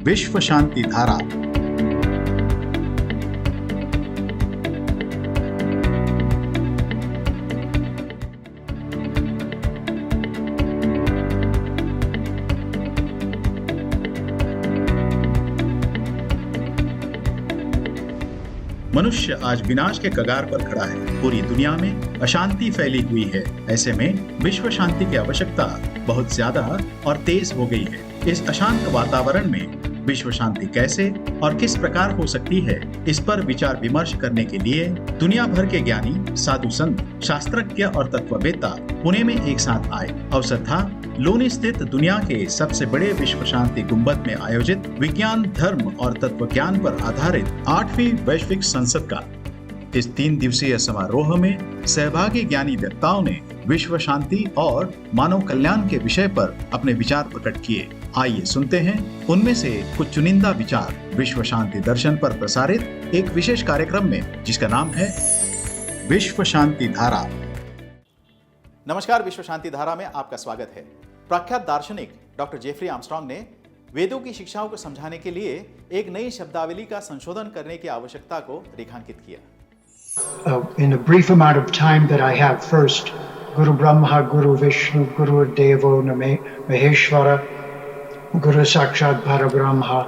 विश्व शांति धारा। मनुष्य आज विनाश के कगार पर खड़ा है। पूरी दुनिया में अशांति फैली हुई है। ऐसे में विश्व शांति की आवश्यकता बहुत ज्यादा और तेज हो गई है। इस अशांत वातावरण में विश्व शांति कैसे और किस प्रकार हो सकती है, इस पर विचार विमर्श करने के लिए दुनिया भर के ज्ञानी, साधु संत, शास्त्रज्ञ और तत्ववेत्ता पुणे में एक साथ आए। अवसर था लोनी स्थित दुनिया के सबसे बड़े विश्व शांति गुंबद में आयोजित विज्ञान, धर्म और तत्व ज्ञान पर आधारित 8वीं वैश्विक संसद का। इस 3 दिवसीय समारोह में सहभागी ज्ञानी वक्ताओं ने विश्व शांति और मानव कल्याण के विषय पर अपने विचार प्रकट किए। आइए सुनते हैं उनमें से कुछ चुनिंदा विचार विश्व शांति दर्शन पर प्रसारित एक विशेष कार्यक्रम में, जिसका नाम है विश्व शांति धारा। नमस्कार, विश्व शांति धारा में आपका स्वागत है। प्रख्यात दार्शनिक डॉक्टर जेफरी आर्मस्ट्रांग ने वेदों की शिक्षाओं को समझाने के लिए एक नई शब्दावली का संशोधन करने की आवश्यकता को रेखांकित किया। In the brief amount of time that I have, first, Guru Brahma, Guru Vishnu, Guru Devo Maheshwara, Guru Sakshat Parabrahma,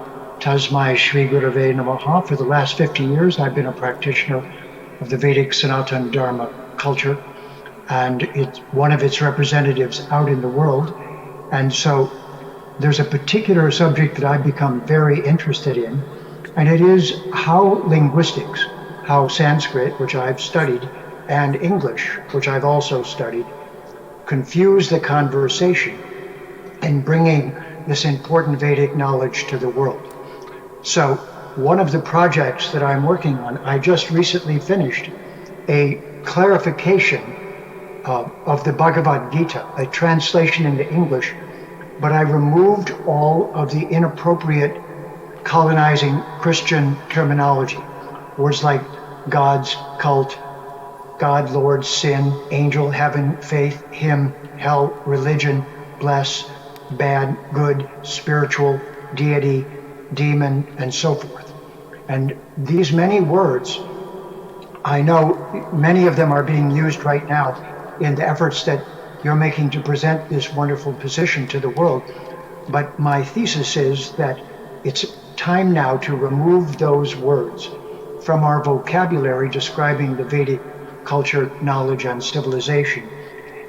Tasmai Shri Gurave Namaha. For the last 50 years, I've been a practitioner of the Vedic Sanatana Dharma culture, and it's one of its representatives out in the world. And so there's a particular subject that I've become very interested in, and it is how linguistics, how Sanskrit, which I've studied, and English, which I've also studied, confuse the conversation in bringing this important Vedic knowledge to the world. So one of the projects that I'm working on, I just recently finished a clarification of the Bhagavad Gita, a translation into English, but I removed all of the inappropriate colonizing Christian terminology. Words like God's, cult, God, Lord, sin, angel, heaven, faith, hymn, hell, religion, bless, bad, good, spiritual, deity, demon, and so forth. And these many words, I know many of them are being used right now in the efforts that you're making to present this wonderful position to the world. But my thesis is that it's time now to remove those words from our vocabulary describing the Vedic culture, knowledge, and civilization,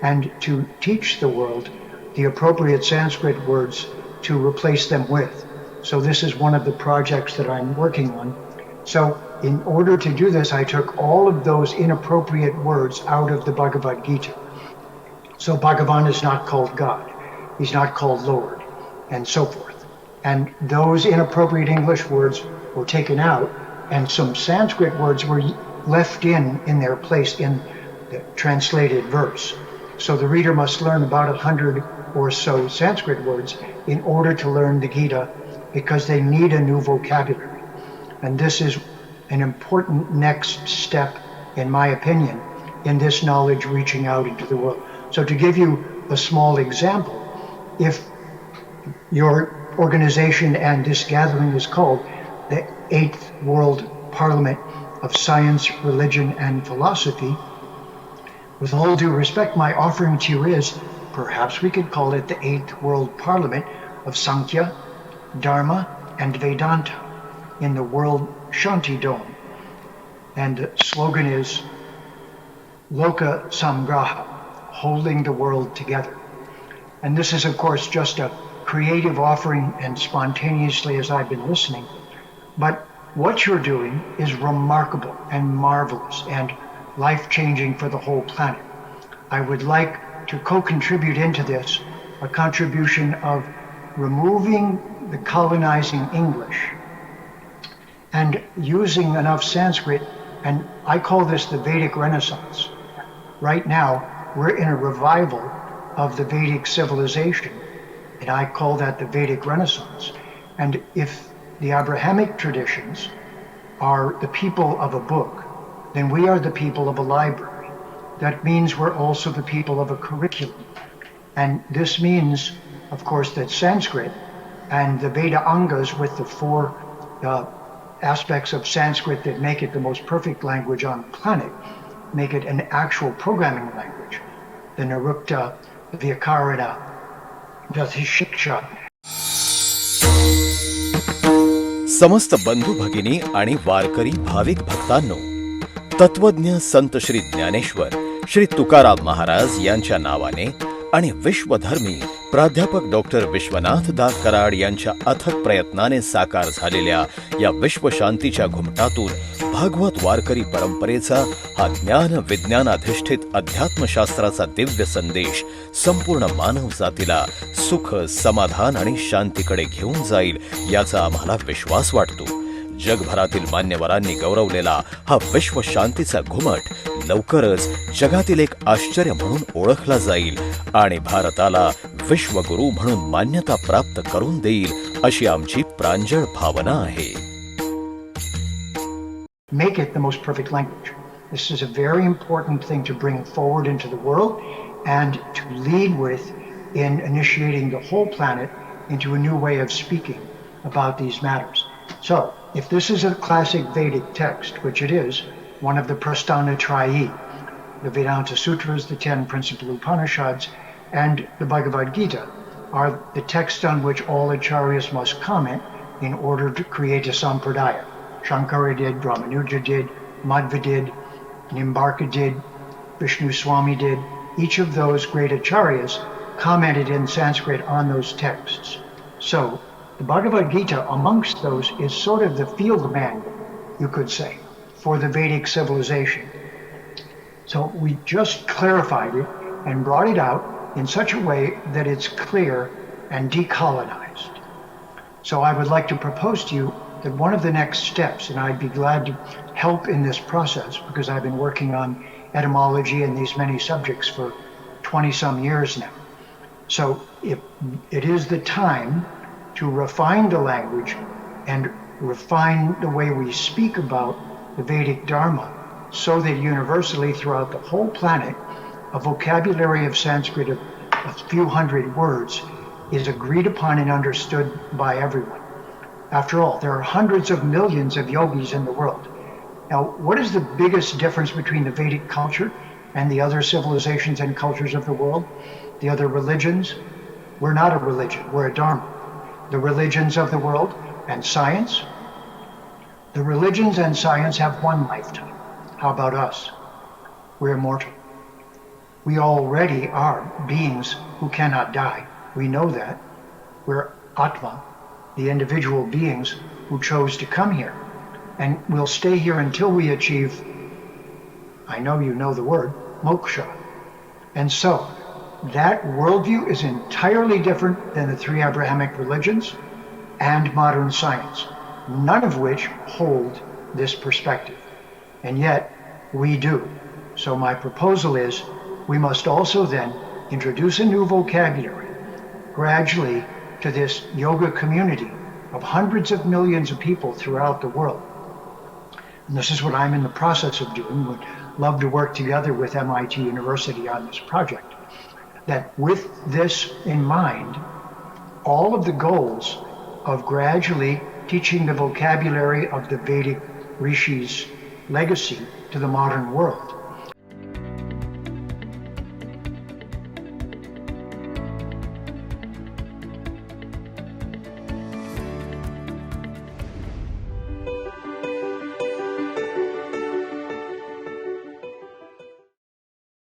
and to teach the world the appropriate Sanskrit words to replace them with. So this is one of the projects that I'm working on. So in order to do this, I took all of those inappropriate words out of the Bhagavad Gita. So Bhagavan is not called God, he's not called Lord, and so forth. And those inappropriate English words were taken out, and some Sanskrit words were left in their place in the translated verse. So the reader must learn about 100 or so Sanskrit words in order to learn the Gita, because they need a new vocabulary. And this is an important next step, in my opinion, in this knowledge reaching out into the world. So to give you a small example, if your organization and this gathering is called the 8th World Parliament of Science, Religion, and Philosophy, with all due respect, my offering to you is, perhaps we could call it the 8th World Parliament of Sankhya, Dharma, and Vedanta in the World Shanti Dome. And the slogan is Loka Samgraha, holding the world together. And this is, of course, just a creative offering and spontaneously as I've been listening. But what you're doing is remarkable and marvelous and life-changing for the whole planet. I would like to co-contribute into this a contribution of removing the colonizing English and using enough Sanskrit, and I call this the Vedic Renaissance. Right now, we're in a revival of the Vedic civilization, and I call that the Vedic Renaissance. And if the Abrahamic traditions are the people of a book, then we are the people of a library. That means we're also the people of a curriculum. And this means, of course, that Sanskrit and the Veda Angas with the four aspects of Sanskrit that make it the most perfect language on the planet, make it an actual programming language. The Nirukta, the Vyakarana, the Shiksha. समस्त बंधू भगिनी आणि वारकरी भाविक भक्तांनो, तत्वज्ञ संत श्री ज्ञानेश्वर श्री तुकाराम महाराज यांच्या नावाने आणि विश्वधर्मी प्राध्यापक doctor Vishwanath दा कराड यांच्या अथक प्रयत्नाने साकार झालेल्या या विश्वशांतीच्या घुमटातून भागवत वारकरी परंपरेचा हा ज्ञान विज्ञानाधिष्ठित अध्यात्मशास्त्राचा दिव्य संदेश संपूर्ण मानव जातीला सुख, समाधान आणि शांतीकडे घेऊन जाईल याचा आम्हाला विश्वास वाटतो. जगभरातील मान्यवरांनी गौरवलेला हा विश्वशांतीचा घुमट लवकरच जगातील एक आश्चर्य म्हणून ओळखला जाईल आणि भारताला विश्वगुरू म्हणून मान्यता प्राप्त करून देईल अशी आमची प्रांजळ भावना आहे. Make it the most perfect language. This is a very important thing to bring forward into the world and to lead with in initiating the whole planet into a new way of speaking about these matters. So, if this is a classic Vedic text, which it is, one of the Prasthanatrayi, the Vedanta Sutras, the 10 principal Upanishads, and the Bhagavad Gita are the texts on which all acharyas must comment in order to create a sampradaya. Shankara did, Ramanuja did, Madhva did, Nimbarka did, Vishnu Swami did. Each of those great acharyas commented in Sanskrit on those texts. So, the Bhagavad Gita amongst those is sort of the field manual, you could say, for the Vedic civilization. So we just clarified it and brought it out in such a way that it's clear and decolonized. So I would like to propose to you that one of the next steps, and I'd be glad to help in this process because I've been working on etymology and these many subjects for 20 some years now. So if it is the time to refine the language and refine the way we speak about the Vedic Dharma so that universally throughout the whole planet a vocabulary of Sanskrit of a few hundred words is agreed upon and understood by everyone. After all, there are hundreds of millions of yogis in the world. Now, what is the biggest difference between the Vedic culture and the other civilizations and cultures of the world? The other religions? We're not a religion, we're a dharma. The religions of the world and science? The religions and science have one lifetime. How about us? We're immortal. We already are beings who cannot die. We know that. We're Atma, the individual beings who chose to come here. And we'll stay here until we achieve, I know you know the word, moksha. And so, that worldview is entirely different than the three Abrahamic religions and modern science, none of which hold this perspective. And yet, we do. So my proposal is, we must also then introduce a new vocabulary gradually to this yoga community of hundreds of millions of people throughout the world. And this is what I'm in the process of doing. Would love to work together with MIT University on this project. That with this in mind, all of the goals of gradually teaching the vocabulary of the Vedic rishis' legacy to the modern world